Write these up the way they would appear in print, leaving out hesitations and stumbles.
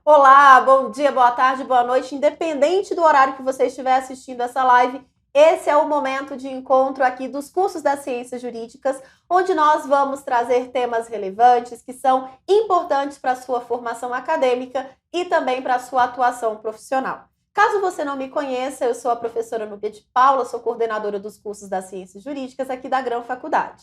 Olá, bom dia, boa tarde, boa noite, independente do horário que você estiver assistindo essa live, esse é o momento de encontro aqui dos cursos das ciências jurídicas, onde nós vamos trazer temas relevantes que são importantes para a sua formação acadêmica e também para a sua atuação profissional. Caso você não me conheça, eu sou a professora Núbia de Paula, sou coordenadora dos cursos das ciências jurídicas aqui da Grão Faculdade.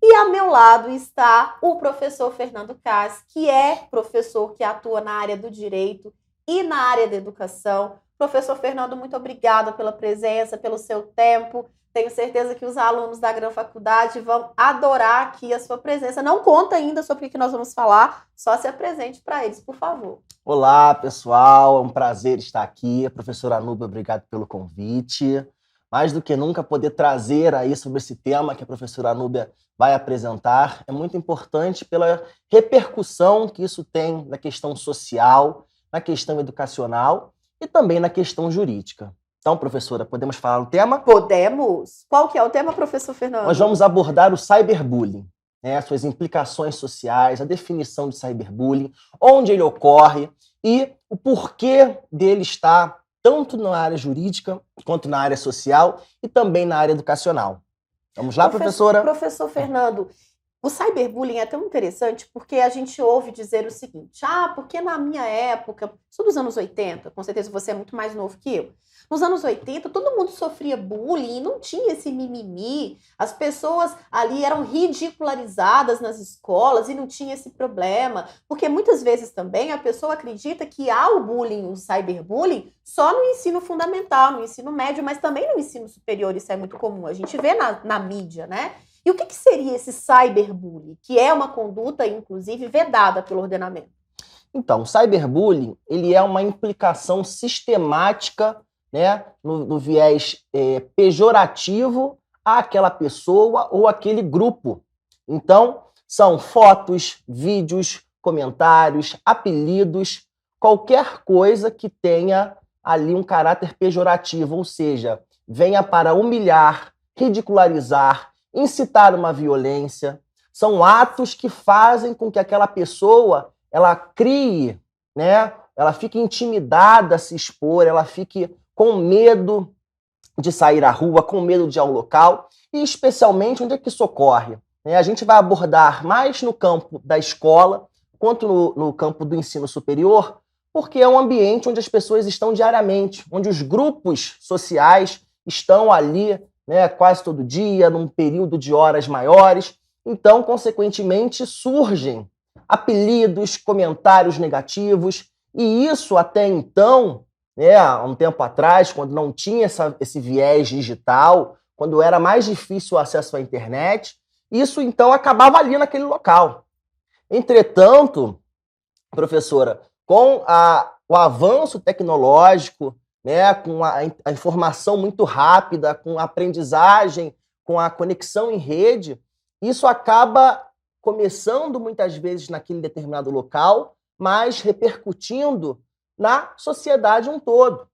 E ao meu lado está o professor Fernando Cass, que é professor que atua na área do direito e na área da educação. Professor Fernando, muito obrigada pela presença, pelo seu tempo. Tenho certeza que os alunos da Grão Faculdade vão adorar aqui a sua presença. Não conta ainda sobre o que nós vamos falar, só se apresente para eles, por favor. Olá, pessoal. É um prazer estar aqui. Professora Núbia, obrigado pelo convite. Mais do que nunca, poder trazer aí sobre esse tema que a professora Núbia vai apresentar é muito importante pela repercussão que isso tem na questão social, na questão educacional e também na questão jurídica. Então, professora, podemos falar no tema? Podemos. Qual que é o tema, professor Fernando? Nós vamos abordar o cyberbullying, né, suas implicações sociais, a definição de cyberbullying, onde ele ocorre e o porquê dele estar tanto na área jurídica quanto na área social e também na área educacional. Vamos lá, professora? Professor Fernando, o cyberbullying é tão interessante porque a gente ouve dizer o seguinte, porque na minha época, sou dos anos 80, com certeza você é muito mais novo que eu, nos anos 80 todo mundo sofria bullying e não tinha esse mimimi, as pessoas ali eram ridicularizadas nas escolas e não tinha esse problema, porque muitas vezes também a pessoa acredita que há o bullying, o cyberbullying, só no ensino fundamental, no ensino médio, mas também no ensino superior, isso é muito comum, a gente vê na mídia, né? E o que seria esse cyberbullying, que é uma conduta, inclusive, vedada pelo ordenamento? Então, o cyberbullying, ele é uma implicação sistemática, né, no viés pejorativo àquela pessoa ou aquele grupo. Então, são fotos, vídeos, comentários, apelidos, qualquer coisa que tenha ali um caráter pejorativo, ou seja, venha para humilhar, ridicularizar, incitar uma violência. São atos que fazem com que aquela pessoa ela crie, né? Ela fique intimidada a se expor, ela fique com medo de sair à rua, com medo de ir ao local, e especialmente onde é que isso ocorre. A gente vai abordar mais no campo da escola, quanto no campo do ensino superior, porque é um ambiente onde as pessoas estão diariamente, onde os grupos sociais estão ali, né, quase todo dia, num período de horas maiores. Então, consequentemente, surgem apelidos, comentários negativos, e isso até então, né, há um tempo atrás, quando não tinha esse viés digital, quando era mais difícil o acesso à internet, isso então acabava ali naquele local. Entretanto, professora, com o avanço tecnológico, né, com a informação muito rápida, com a aprendizagem, com a conexão em rede, isso acaba começando muitas vezes naquele determinado local, mas repercutindo na sociedade um todo.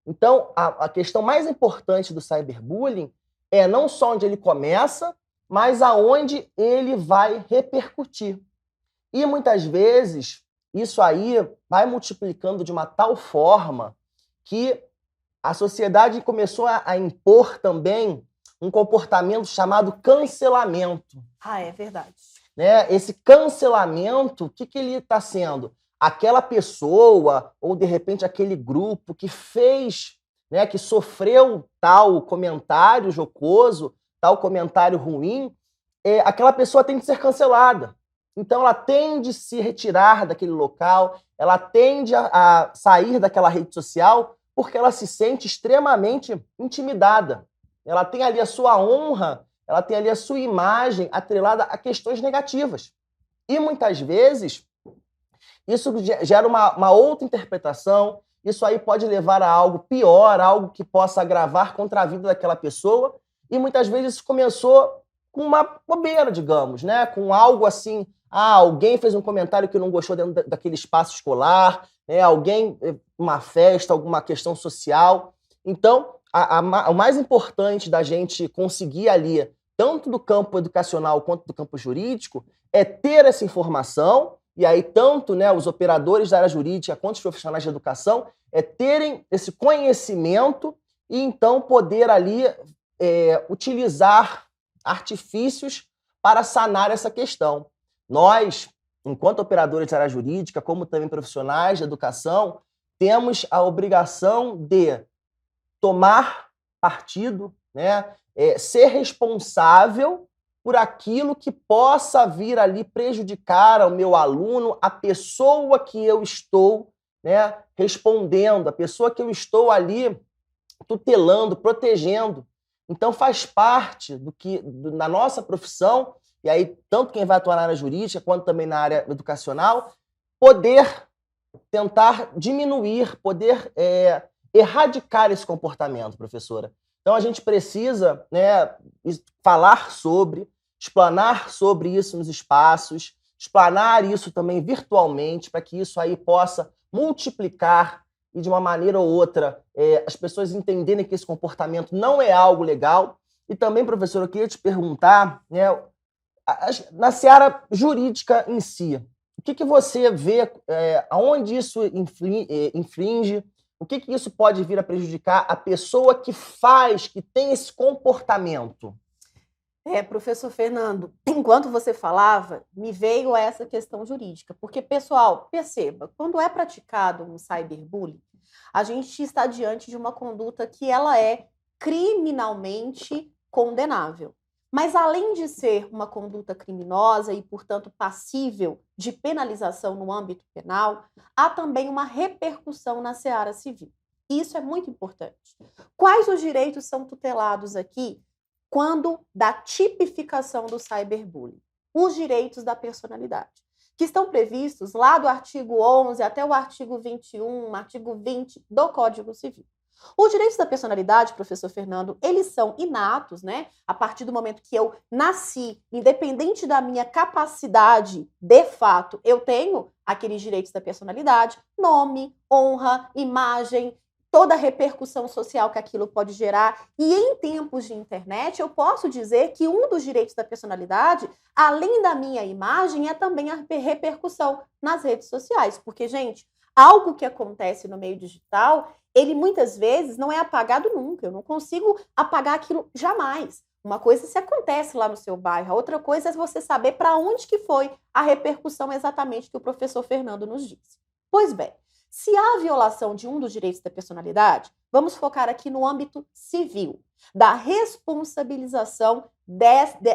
Então, a questão mais importante do cyberbullying é não só onde ele começa, mas aonde ele vai repercutir. E muitas vezes isso aí vai multiplicando de uma tal forma que a sociedade começou a impor também um comportamento chamado cancelamento. É verdade. Né? Esse cancelamento, o que ele está sendo? Aquela pessoa, ou de repente aquele grupo que fez, né, que sofreu tal comentário jocoso, tal comentário ruim, aquela pessoa tem que ser cancelada. Então ela tende a se retirar daquele local, ela tende a sair daquela rede social porque ela se sente extremamente intimidada. Ela tem ali a sua honra, ela tem ali a sua imagem atrelada a questões negativas. E muitas vezes isso gera uma outra interpretação, isso aí pode levar a algo pior, algo que possa agravar contra a vida daquela pessoa, e muitas vezes isso começou com uma bobeira, digamos, né? Com algo assim, alguém fez um comentário que não gostou dentro daquele espaço escolar, né? Alguém, uma festa, alguma questão social. Então, o mais importante da gente conseguir ali, tanto do campo educacional quanto do campo jurídico, é ter essa informação e aí tanto, né, os operadores da área jurídica quanto os profissionais de educação, terem esse conhecimento e então poder ali utilizar artifícios para sanar essa questão. Nós, enquanto operadores da área jurídica, como também profissionais de educação, temos a obrigação de tomar partido, né, ser responsável por aquilo que possa vir ali prejudicar ao meu aluno, a pessoa que eu estou, né, respondendo, a pessoa que eu estou ali tutelando, protegendo. Então faz parte da nossa profissão, e aí tanto quem vai atuar na área jurídica quanto também na área educacional, poder tentar diminuir, poder erradicar esse comportamento, professora. Então a gente precisa, né, falar sobre, explanar sobre isso nos espaços, explanar isso também virtualmente, para que isso aí possa multiplicar e de uma maneira ou outra as pessoas entenderem que esse comportamento não é algo legal. E também, professora, eu queria te perguntar, né, na seara jurídica em si, o que você vê, aonde isso infringe, o que isso pode vir a prejudicar a pessoa que faz, que tem esse comportamento? Professor Fernando, enquanto você falava, me veio essa questão jurídica, porque, pessoal, perceba, quando é praticado um cyberbullying, a gente está diante de uma conduta que ela é criminalmente condenável. Mas, além de ser uma conduta criminosa e, portanto, passível de penalização no âmbito penal, há também uma repercussão na seara civil. Isso é muito importante. Quais os direitos são tutelados aqui quando da tipificação do cyberbullying? Os direitos da personalidade, que estão previstos lá do artigo 11 até o artigo 21, artigo 20 do Código Civil. Os direitos da personalidade, professor Fernando, eles são inatos, né? A partir do momento que eu nasci, independente da minha capacidade, de fato, eu tenho aqueles direitos da personalidade, nome, honra, imagem, toda a repercussão social que aquilo pode gerar. E em tempos de internet, eu posso dizer que um dos direitos da personalidade, além da minha imagem, é também a repercussão nas redes sociais. Porque, gente, algo que acontece no meio digital, ele muitas vezes não é apagado nunca. Eu não consigo apagar aquilo jamais. Uma coisa se acontece lá no seu bairro, a outra coisa é você saber para onde que foi a repercussão exatamente que o professor Fernando nos disse. Pois bem, se há violação de um dos direitos da personalidade, vamos focar aqui no âmbito civil, da responsabilização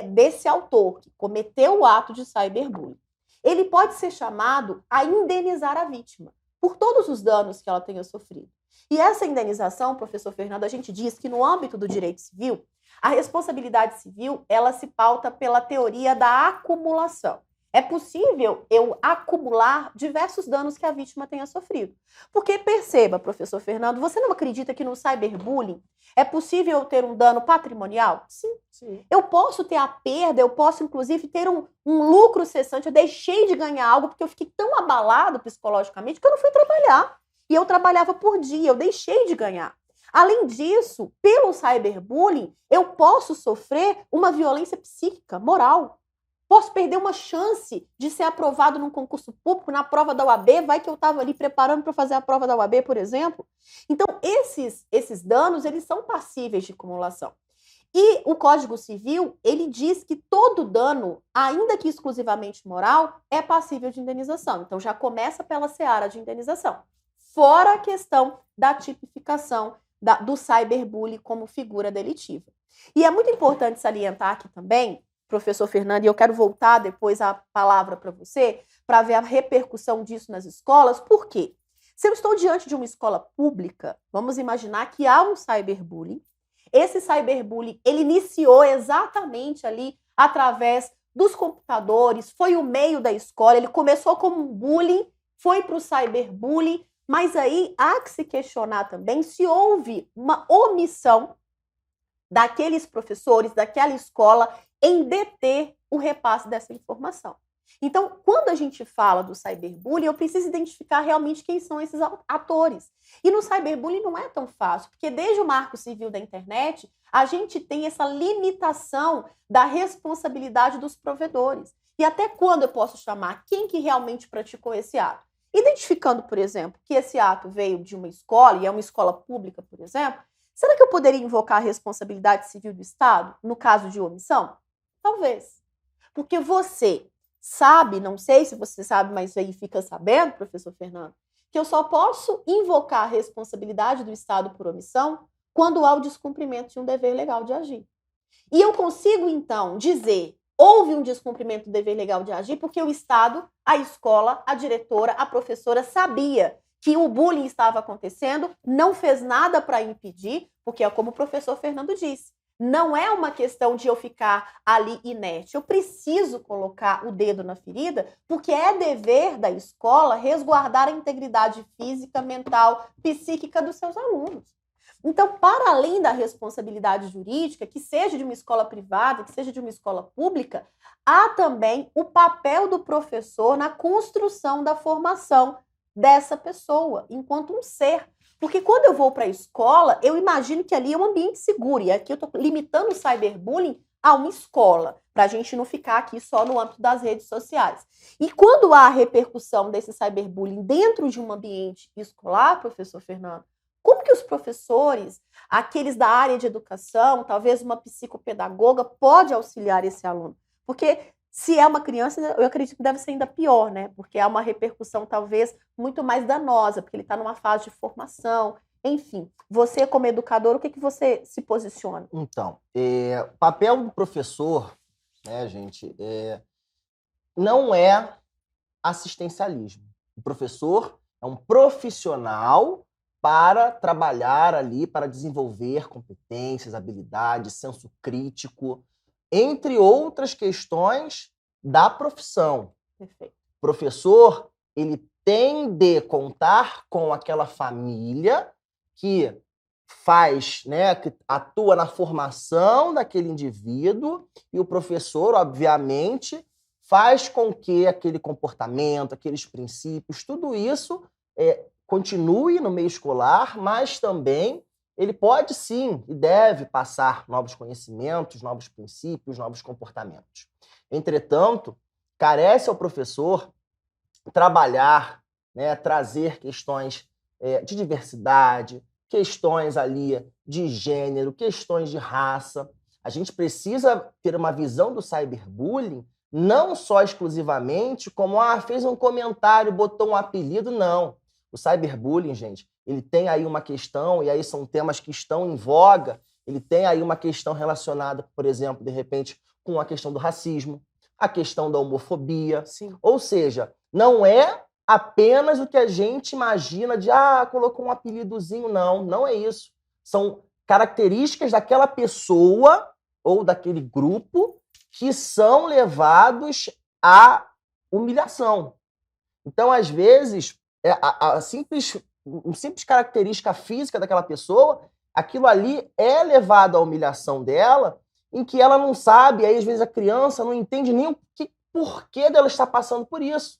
desse autor que cometeu o ato de cyberbullying. Ele pode ser chamado a indenizar a vítima por todos os danos que ela tenha sofrido. E essa indenização, professor Fernando, a gente diz que no âmbito do direito civil, a responsabilidade civil, ela se pauta pela teoria da acumulação. É possível eu acumular diversos danos que a vítima tenha sofrido. Porque perceba, professor Fernando, você não acredita que no cyberbullying é possível eu ter um dano patrimonial? Sim. Eu posso ter a perda, eu posso inclusive ter um lucro cessante, eu deixei de ganhar algo porque eu fiquei tão abalado psicologicamente que eu não fui trabalhar. E eu trabalhava por dia, eu deixei de ganhar. Além disso, pelo cyberbullying, eu posso sofrer uma violência psíquica, moral. Posso perder uma chance de ser aprovado num concurso público, na prova da UAB, vai que eu estava ali preparando para fazer a prova da UAB, por exemplo. Então, esses danos, eles são passíveis de acumulação. E o Código Civil, ele diz que todo dano, ainda que exclusivamente moral, é passível de indenização. Então, já começa pela seara de indenização. Fora a questão da tipificação do cyberbullying como figura delitiva. E é muito importante salientar aqui também, professor Fernando, e eu quero voltar depois a palavra para você, para ver a repercussão disso nas escolas. Por quê? Se eu estou diante de uma escola pública, vamos imaginar que há um cyberbullying. Esse cyberbullying, ele iniciou exatamente ali através dos computadores, foi o meio da escola, ele começou como um bullying, foi para o cyberbullying, mas aí há que se questionar também se houve uma omissão daqueles professores, daquela escola, em deter o repasse dessa informação. Então, quando a gente fala do cyberbullying, eu preciso identificar realmente quem são esses atores. E no cyberbullying não é tão fácil, porque desde o Marco Civil da Internet, a gente tem essa limitação da responsabilidade dos provedores. E até quando eu posso chamar? Quem que realmente praticou esse ato? Identificando, por exemplo, que esse ato veio de uma escola, e é uma escola pública, por exemplo, será que eu poderia invocar a responsabilidade civil do Estado no caso de omissão? Talvez. Porque você sabe, não sei se você sabe, mas aí fica sabendo, professor Fernando, que eu só posso invocar a responsabilidade do Estado por omissão quando há o descumprimento de um dever legal de agir. E eu consigo, então, dizer, houve um descumprimento do dever legal de agir porque o Estado, a escola, a diretora, a professora sabia que o bullying estava acontecendo, não fez nada para impedir, porque é como o professor Fernando disse, não é uma questão de eu ficar ali inerte. Eu preciso colocar o dedo na ferida, porque é dever da escola resguardar a integridade física, mental, psíquica dos seus alunos. Então, para além da responsabilidade jurídica, que seja de uma escola privada, que seja de uma escola pública, há também o papel do professor na construção da formação dessa pessoa, enquanto um ser. Porque quando eu vou para a escola, eu imagino que ali é um ambiente seguro. E aqui eu estou limitando o cyberbullying a uma escola, para a gente não ficar aqui só no âmbito das redes sociais. E quando há a repercussão desse cyberbullying dentro de um ambiente escolar, professor Fernando, como que os professores, aqueles da área de educação, talvez uma psicopedagoga, pode auxiliar esse aluno? Porque se é uma criança, eu acredito que deve ser ainda pior, né? Porque há uma repercussão talvez muito mais danosa, porque ele está numa fase de formação. Enfim, você como educador, o que, que você se posiciona? Então, o papel do professor, né, gente, não é assistencialismo. O professor é um profissional para trabalhar ali, para desenvolver competências, habilidades, senso crítico, entre outras questões da profissão. Perfeito. O professor, ele tem de contar com aquela família que faz, né, que atua na formação daquele indivíduo, e o professor, obviamente, faz com que aquele comportamento, aqueles princípios, tudo isso continue no meio escolar, mas também ele pode sim e deve passar novos conhecimentos, novos princípios, novos comportamentos. Entretanto, carece ao professor trabalhar, né, trazer questões de diversidade, questões ali de gênero, questões de raça. A gente precisa ter uma visão do cyberbullying não só exclusivamente como fez um comentário, botou um apelido, não. O cyberbullying, gente, ele tem aí uma questão, e aí são temas que estão em voga, ele tem aí uma questão relacionada, por exemplo, de repente, com a questão do racismo, a questão da homofobia. Sim. Ou seja, não é apenas o que a gente imagina de, colocou um apelidozinho. Não, não é isso. São características daquela pessoa ou daquele grupo que são levados à humilhação. Então, às vezes, uma simples característica física daquela pessoa, aquilo ali é levado à humilhação dela, em que ela não sabe, aí às vezes a criança não entende nem o porquê dela estar passando por isso.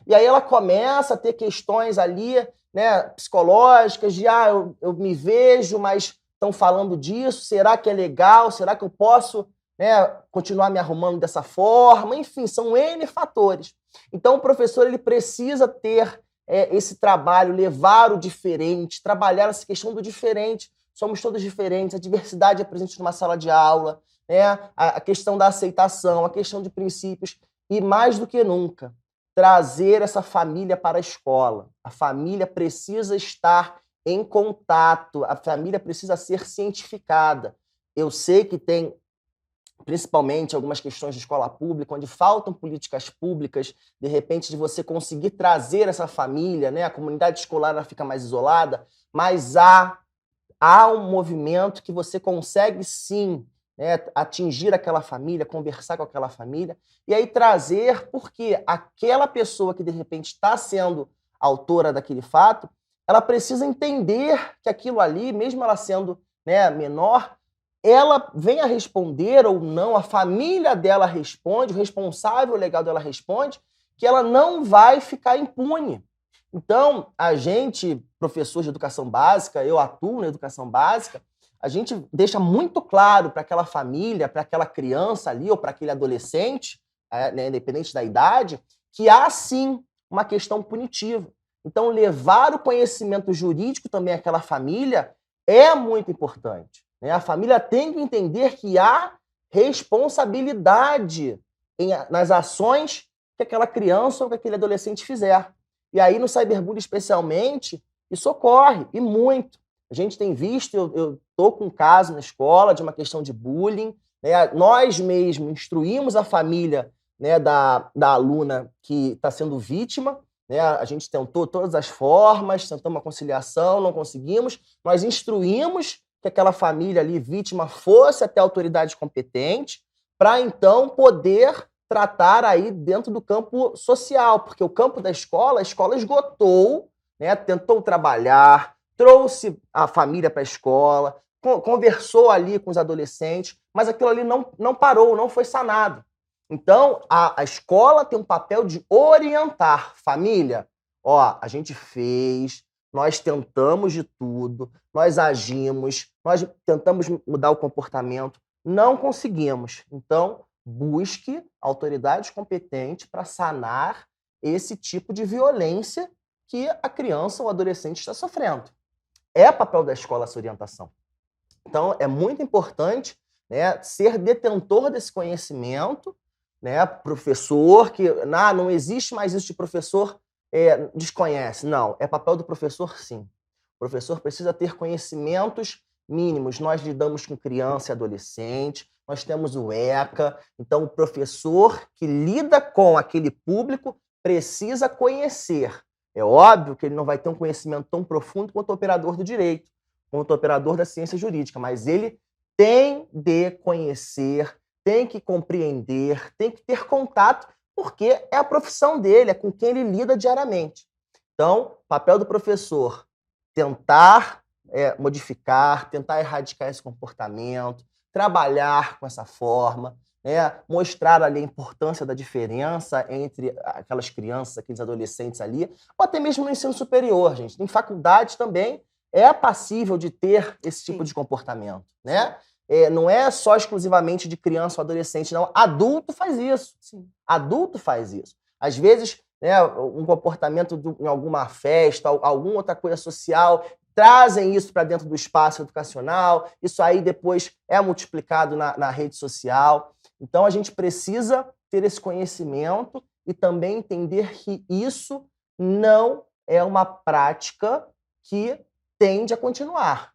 E aí ela começa a ter questões ali, né, psicológicas, de eu me vejo, mas estão falando disso, será que é legal? Será que eu posso, né, continuar me arrumando dessa forma? Enfim, são N fatores. Então o professor ele precisa ter esse trabalho, levar o diferente, trabalhar essa questão do diferente. Somos todos diferentes, a diversidade é presente numa sala de aula, né? A questão da aceitação, a questão de princípios, e mais do que nunca, trazer essa família para a escola. A família precisa estar em contato, a família precisa ser cientificada. Eu sei que tem, principalmente, algumas questões de escola pública, onde faltam políticas públicas, de repente, de você conseguir trazer essa família, né? A comunidade escolar ela fica mais isolada, mas há um movimento que você consegue, sim, né, atingir aquela família, conversar com aquela família, e aí trazer, porque aquela pessoa que, de repente, está sendo autora daquele fato, ela precisa entender que aquilo ali, mesmo ela sendo, né, menor, ela vem a responder ou não, a família dela responde, o responsável legal dela responde, que ela não vai ficar impune. Então, a gente, professor de educação básica, eu atuo na educação básica, a gente deixa muito claro para aquela família, para aquela criança ali, ou para aquele adolescente, né, independente da idade, que há sim uma questão punitiva. Então, levar o conhecimento jurídico também àquela família é muito importante, né? A família tem que entender que há responsabilidade nas ações que aquela criança ou que aquele adolescente fizer. E aí, no cyberbullying especialmente, isso ocorre, e muito. A gente tem visto, eu estou com um caso na escola de uma questão de bullying, né? Nós mesmos instruímos a família, né, da aluna que está sendo vítima, né? A gente tentou todas as formas, tentamos uma conciliação, não conseguimos. Nós instruímos que aquela família ali, vítima, fosse até a autoridade competente para, então, poder tratar aí dentro do campo social, porque o campo da escola, a escola esgotou, né? Tentou trabalhar, trouxe a família para a escola, conversou ali com os adolescentes, mas aquilo ali não parou, não foi sanado. Então, a escola tem um papel de orientar. Família, ó, a gente fez, nós tentamos de tudo, nós agimos, nós tentamos mudar o comportamento, não conseguimos. Então, busque autoridade competente para sanar esse tipo de violência que a criança ou adolescente está sofrendo. É papel da escola essa orientação. Então, é muito importante, né, ser detentor desse conhecimento, né, professor, que não existe mais isso de professor desconhece. Não, é papel do professor, sim. O professor precisa ter conhecimentos mínimos. Nós lidamos com criança e adolescente, nós temos o ECA, então o professor que lida com aquele público precisa conhecer. É óbvio que ele não vai ter um conhecimento tão profundo quanto o operador do direito, quanto o operador da ciência jurídica, mas ele tem de conhecer, tem que compreender, tem que ter contato, porque é a profissão dele, é com quem ele lida diariamente. Então, papel do professor, tentar modificar, tentar erradicar esse comportamento, trabalhar com essa forma, né? Mostrar ali a importância da diferença entre aquelas crianças, aqueles adolescentes ali, ou até mesmo no ensino superior, gente. Em faculdade também é passível de ter esse tipo de comportamento, né? Não é só exclusivamente de criança ou adolescente, não. Adulto faz isso. Sim. Adulto faz isso. Às vezes, né, um comportamento em alguma festa, alguma outra coisa social, trazem isso para dentro do espaço educacional, isso aí depois é multiplicado na rede social. Então, a gente precisa ter esse conhecimento e também entender que isso não é uma prática que tende a continuar.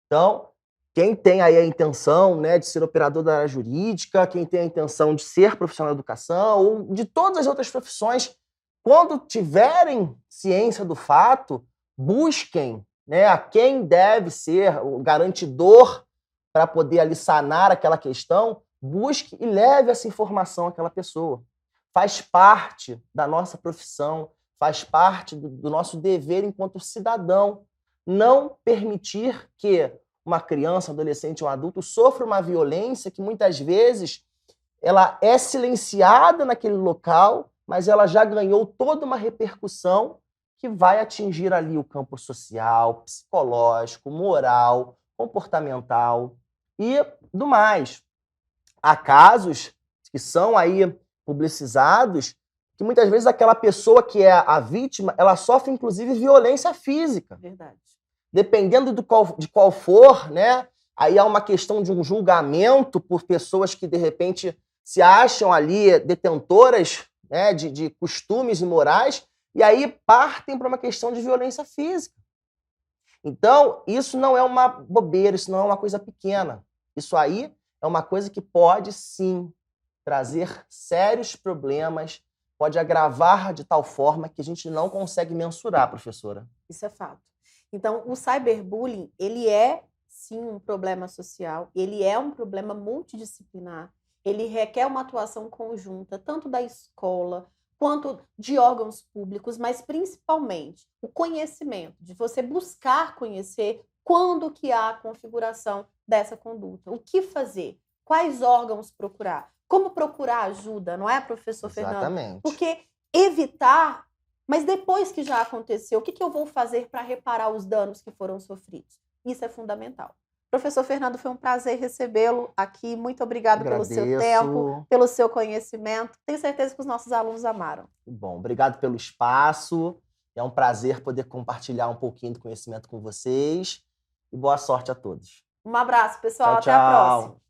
Então, quem tem aí a intenção, né, de ser operador da área jurídica, quem tem a intenção de ser profissional da educação, ou de todas as outras profissões, quando tiverem ciência do fato, busquem, né, a quem deve ser o garantidor para poder ali sanar aquela questão, busque e leve essa informação àquela pessoa. Faz parte da nossa profissão, faz parte do nosso dever enquanto cidadão, não permitir que uma criança, um adolescente ou um adulto sofra uma violência que muitas vezes ela é silenciada naquele local, mas ela já ganhou toda uma repercussão que vai atingir ali o campo social, psicológico, moral, comportamental e do mais. Há casos que são aí publicizados que muitas vezes aquela pessoa que é a vítima, ela sofre inclusive violência física. Verdade. Dependendo de qual for, né? Aí há uma questão de um julgamento por pessoas que, de repente, se acham ali detentoras, né, de costumes e morais, e aí partem para uma questão de violência física. Então, isso não é uma bobeira, isso não é uma coisa pequena. Isso aí é uma coisa que pode, sim, trazer sérios problemas, pode agravar de tal forma que a gente não consegue mensurar, professora. Isso é fato. Então, o cyberbullying, ele é, sim, um problema social, ele é um problema multidisciplinar, ele requer uma atuação conjunta, tanto da escola quanto de órgãos públicos, mas principalmente o conhecimento, de você buscar conhecer quando que há a configuração dessa conduta, o que fazer, quais órgãos procurar, como procurar ajuda, não é, professor Fernando? Exatamente. Porque evitar. Mas depois que já aconteceu, o que eu vou fazer para reparar os danos que foram sofridos? Isso é fundamental. Professor Fernando, foi um prazer recebê-lo aqui. Muito obrigado pelo seu Agradeço. tempo, pelo seu conhecimento. Tenho certeza que os nossos alunos amaram. Bom, obrigado pelo espaço. É um prazer poder compartilhar um pouquinho do conhecimento com vocês. E boa sorte a todos. Um abraço, pessoal. Tchau, Até a tchau. próxima.